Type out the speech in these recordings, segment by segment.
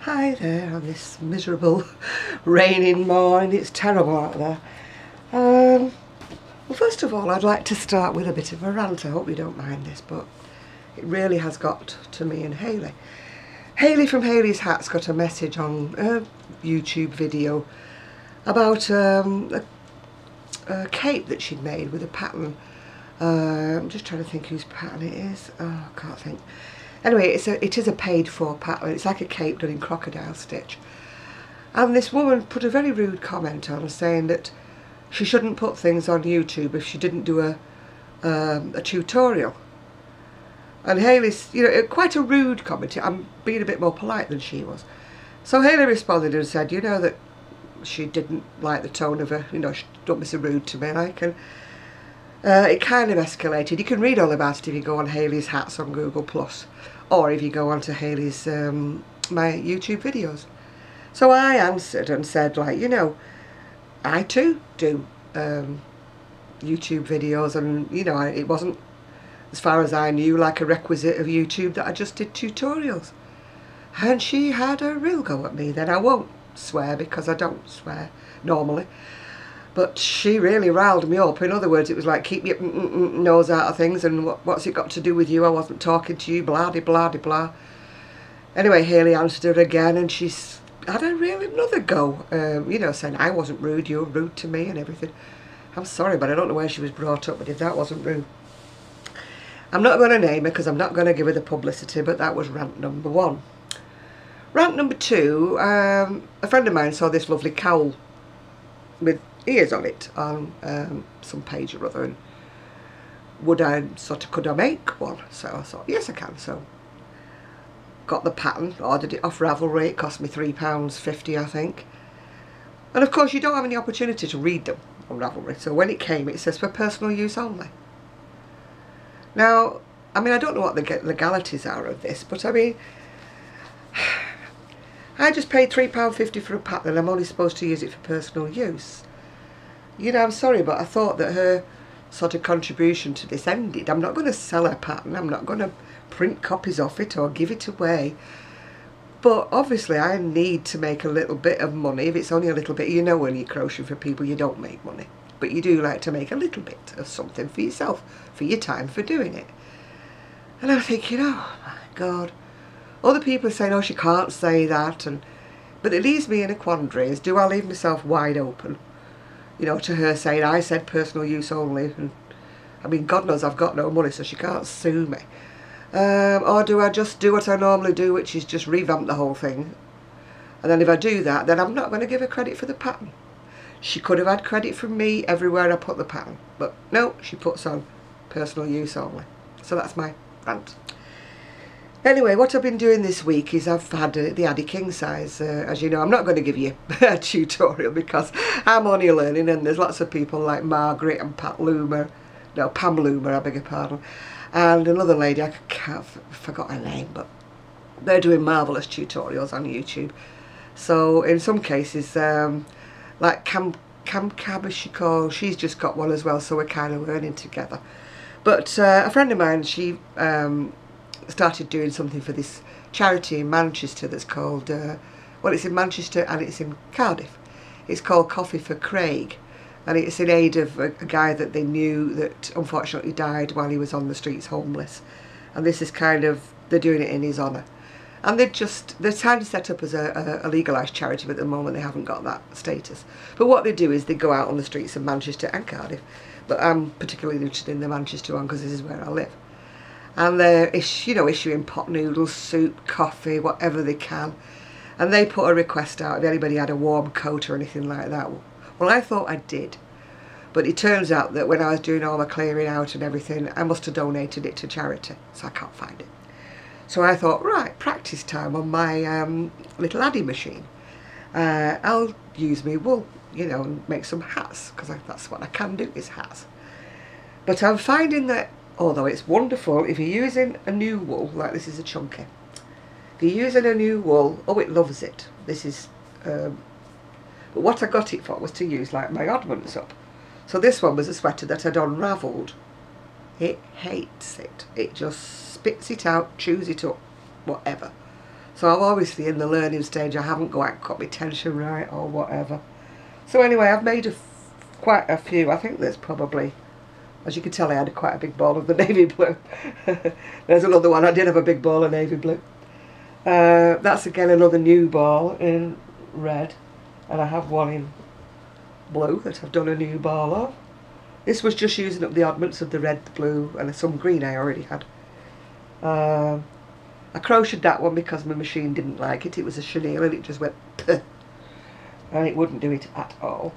Hi there on this miserable raining morning. It's terrible out there. Well, first of all, I'd like to start with a bit of a rant. I hope you don't mind this, but it really has got to me and Hayley. Hayley from Hayley's Hats got a message on a YouTube video about a cape that she'd made with a pattern. I'm just trying to think whose pattern it is. Oh, I can't think. Anyway, it is a paid for pattern. It's like a cape done in crocodile stitch. And this woman put a very rude comment on, saying that she shouldn't put things on YouTube if she didn't do a tutorial. And Hayley's, quite a rude comment. I'm being a bit more polite than she was. So Hayley responded and said, that she didn't like the tone of her, don't be so rude to me, like, and it kind of escalated. You can read all about it if you go on Hayley's Hats on Google+, or if you go on to Hayley's, my YouTube videos. So I answered and said, like, I too do YouTube videos, and, it wasn't, as far as I knew, like a requisite of YouTube that I just did tutorials. And she had a real go at me then. I won't swear because I don't swear normally. But she really riled me up. In other words, it was like, keep your nose out of things, and what's it got to do with you? I wasn't talking to you, blah, de blah, de blah. Anyway, Hayley answered her again, and she's had a really another go, saying I wasn't rude, you were rude to me and everything. I'm sorry, but I don't know where she was brought up, but if that wasn't rude. I'm not going to name her because I'm not going to give her the publicity, but that was rant number 1. Rant number 2, a friend of mine saw this lovely cowl with ears on it on some page or other, and could I make one? So I thought, yes I can. So got the pattern, ordered it off Ravelry. It cost me £3.50 I think, and of course you don't have any opportunity to read them on Ravelry, so when it came it says for personal use only. Now, I mean, I don't know what the legalities are of this, but I mean, I just paid £3.50 for a pattern and I'm only supposed to use it for personal use. I'm sorry, but I thought that her sort of contribution to this ended. I'm not going to sell her pattern, I'm not going to print copies of it or give it away. But obviously I need to make a little bit of money, if it's only a little bit. When you crochet for people you don't make money. But you do like to make a little bit of something for yourself, for your time for doing it. And I'm thinking, oh my God. Other people are saying, oh, she can't say that. But it leaves me in a quandary, is do I leave myself wide open? To her saying, I said personal use only, and I mean, God knows I've got no money, so she can't sue me. Or do I just do what I normally do, which is just revamp the whole thing? And then if I do that, then I'm not going to give her credit for the pattern. She could have had credit from me everywhere I put the pattern, but no, she puts on personal use only. So that's my rant. Anyway, what I've been doing this week is I've had the Addi Kingsize. As you know, I'm not going to give you a tutorial because I'm only learning, and there's lots of people like Margaret and Pam Loomer, I beg your pardon, and another lady, I forgot her name, but they're doing marvellous tutorials on YouTube. So in some cases, like Cam Cab, as she calls, she's just got one as well, so we're kind of learning together. But a friend of mine, she started doing something for this charity in Manchester that's called, well, it's in Manchester and it's in Cardiff. It's called Coffee for Craig, and it's in aid of a guy that they knew that unfortunately died while he was on the streets homeless. And this is kind of, they're doing it in his honour. And they're trying to set up as a legalised charity, but at the moment they haven't got that status. But what they do is they go out on the streets of Manchester and Cardiff, but I'm particularly interested in the Manchester one because this is where I live. And they're issuing pot noodles, soup, coffee, whatever they can. And they put a request out if anybody had a warm coat or anything like that. Well, I thought I did. But it turns out that when I was doing all my clearing out and everything, I must have donated it to charity, so I can't find it. So I thought, right, practice time on my little Addi machine. I'll use me wool, and make some hats, because that's what I can do, is hats. But I'm finding that, although it's wonderful, if you're using a new wool, like this is a chunky, if you're using a new wool, oh, it loves it. This is, but what I got it for was to use like my oddments up. So this one was a sweater that I'd unravelled. It hates it. It just spits it out, chews it up, whatever. So I'm obviously in the learning stage. I haven't got my tension right or whatever. So anyway, I've made quite a few. I think there's probably, as you can tell, I had quite a big ball of the navy blue. There's another one. I did have a big ball of navy blue. That's again another new ball in red. And I have one in blue that I've done a new ball of. This was just using up the oddments of the red, the blue, and some green I already had. I crocheted that one because my machine didn't like it. It was a chenille and it just went and it wouldn't do it at all.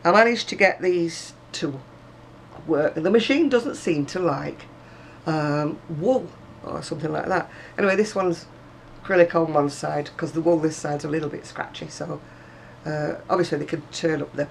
I managed to get these to work, and the machine doesn't seem to like wool or something like that. Anyway, this one's acrylic on one side because the wool this side's a little bit scratchy, so obviously they could turn up the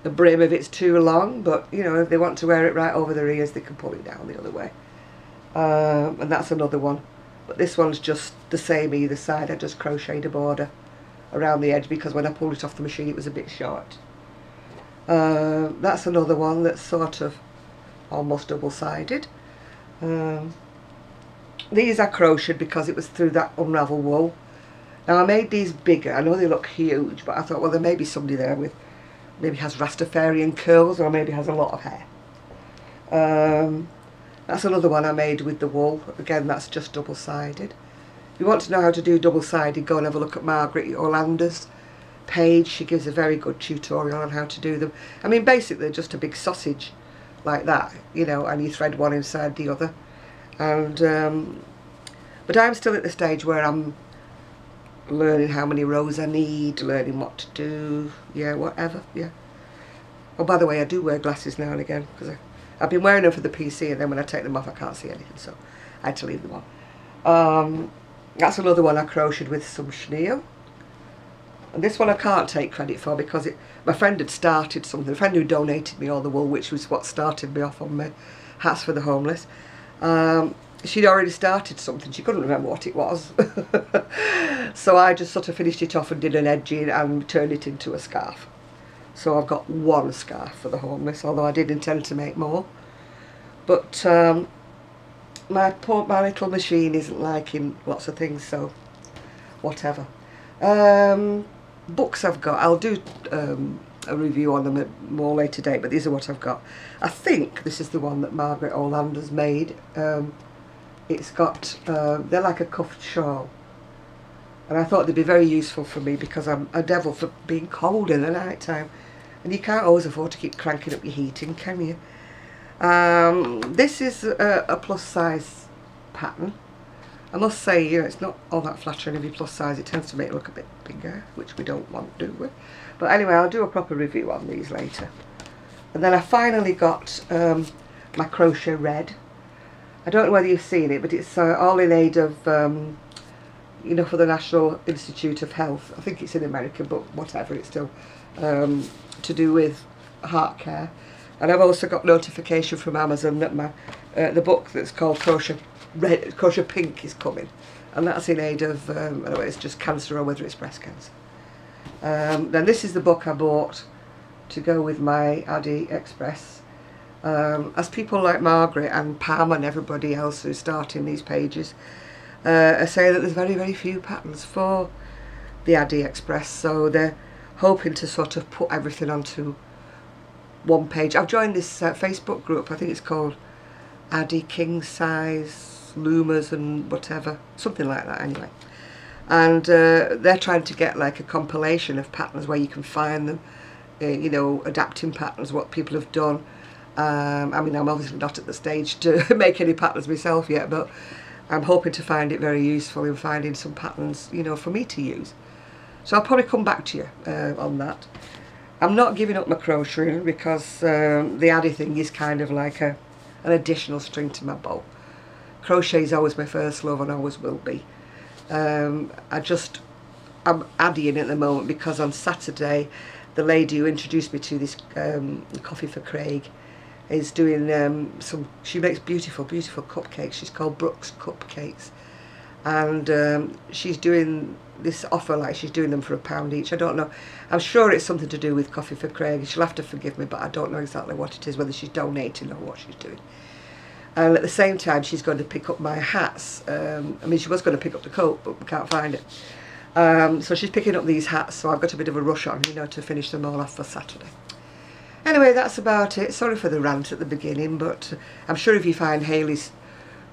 brim if it's too long, but you know, if they want to wear it right over their ears, they can pull it down the other way. And that's another one, but this one's just the same either side. I just crocheted a border around the edge because when I pulled it off the machine it was a bit short. That's another one that's sort of almost double-sided. These I crocheted because it was through that unravel wool. Now I made these bigger. I know they look huge, but I thought, well, there may be somebody there with maybe has Rastafarian curls or maybe has a lot of hair. That's another one I made with the wool. Again, that's just double-sided. If you want to know how to do double-sided, go and have a look at Margaret Orlando's page. She gives a very good tutorial on how to do them. I mean, basically they're just a big sausage like that, you know, and you thread one inside the other. And but I'm still at the stage where I'm learning how many rows I need, learning what to do, yeah, whatever, yeah. Oh, by the way, I do wear glasses now and again because I've been wearing them for the PC, and then when I take them off I can't see anything, so I had to leave them on. That's another one I crocheted with some chenille. And this one I can't take credit for because my friend had started something, a friend who donated me all the wool, which was what started me off on my hats for the homeless. She'd already started something, she couldn't remember what it was. So I just sort of finished it off and did an edging and turned it into a scarf. So I've got one scarf for the homeless, although I did intend to make more. But my little machine isn't liking lots of things, so whatever. Books I've got, I'll do a review on them at more later date, but these are what I've got. I think this is the one that Margaret Orlando's made. It's got, they're like a cuffed shawl. And I thought they'd be very useful for me because I'm a devil for being cold in the night time. And you can't always afford to keep cranking up your heating, can you? This is a plus size pattern. I must say, you know, it's not all that flattering if you're plus size. It tends to make it look a bit bigger, which we don't want, do we? But anyway, I'll do a proper review on these later. And then I finally got my crochet red. I don't know whether you've seen it, but it's all in aid of, you know, for the National Institute of Health. I think it's in America, but whatever, it's still to do with heart care. And I've also got notification from Amazon that my the book that's called Crochet Pink is coming, and that's in aid of, I don't know, it's just cancer or whether it's breast cancer. Then this is the book I bought to go with my Addi Express. As people like Margaret and Pam and everybody else who's starting these pages are saying that there's very, very few patterns for the Addi Express, so they're hoping to sort of put everything onto one page. I've joined this Facebook group, I think it's called Addi Kingsize, Loomers and whatever, something like that anyway. And they're trying to get like a compilation of patterns where you can find them, you know, adapting patterns, what people have done. I mean, I'm obviously not at the stage to make any patterns myself yet, but I'm hoping to find it very useful in finding some patterns, you know, for me to use. So I'll probably come back to you on that. I'm not giving up my crocheting because the Addi thing is kind of like an additional string to my bow. Crochet is always my first love and always will be. I'm Addiing at the moment because on Saturday the lady who introduced me to this Coffee for Craig is doing she makes beautiful cupcakes. She's called Brooks Cupcakes, and she's doing this offer, like she's doing them for £1 each. I don't know, I'm sure it's something to do with Coffee for Craig. She'll have to forgive me, but I don't know exactly what it is, whether she's donating or what she's doing. And at the same time, she's going to pick up my hats. I mean, she was going to pick up the coat, but we can't find it. So she's picking up these hats, so I've got a bit of a rush on, you know, to finish them all off for Saturday. Anyway, that's about it. Sorry for the rant at the beginning, but I'm sure if you find Hayley's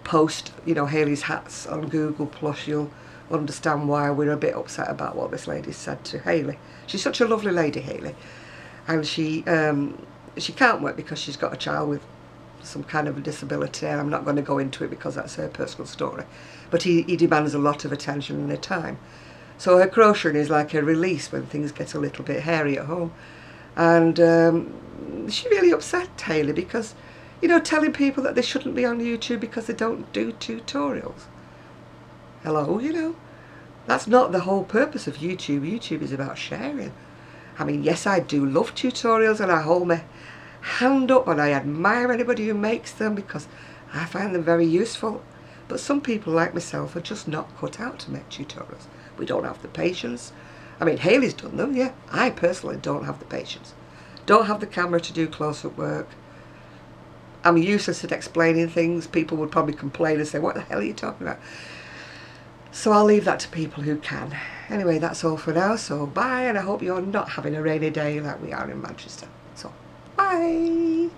post, you know, Hayley's hats on Google Plus, you'll understand why we're a bit upset about what this lady said to Hayley. She's such a lovely lady, Hayley, and she can't work because she's got a child with some kind of a disability, and I'm not going to go into it because that's her personal story, but he demands a lot of attention and her time. So her crocheting is like a release when things get a little bit hairy at home. And she really upset Hayley because, you know, telling people that they shouldn't be on YouTube because they don't do tutorials. Hello, you know, that's not the whole purpose of YouTube. YouTube is about sharing. I mean, yes, I do love tutorials, and I hold my hand up and I admire anybody who makes them because I find them very useful. But some people like myself are just not cut out to make tutorials. We don't have the patience. I mean, Hayley's done them, yeah. I personally don't have the patience. Don't have the camera to do close-up work. I'm useless at explaining things. People would probably complain and say, what the hell are you talking about? So I'll leave that to people who can. Anyway, that's all for now. So bye, and I hope you're not having a rainy day like we are in Manchester. So bye.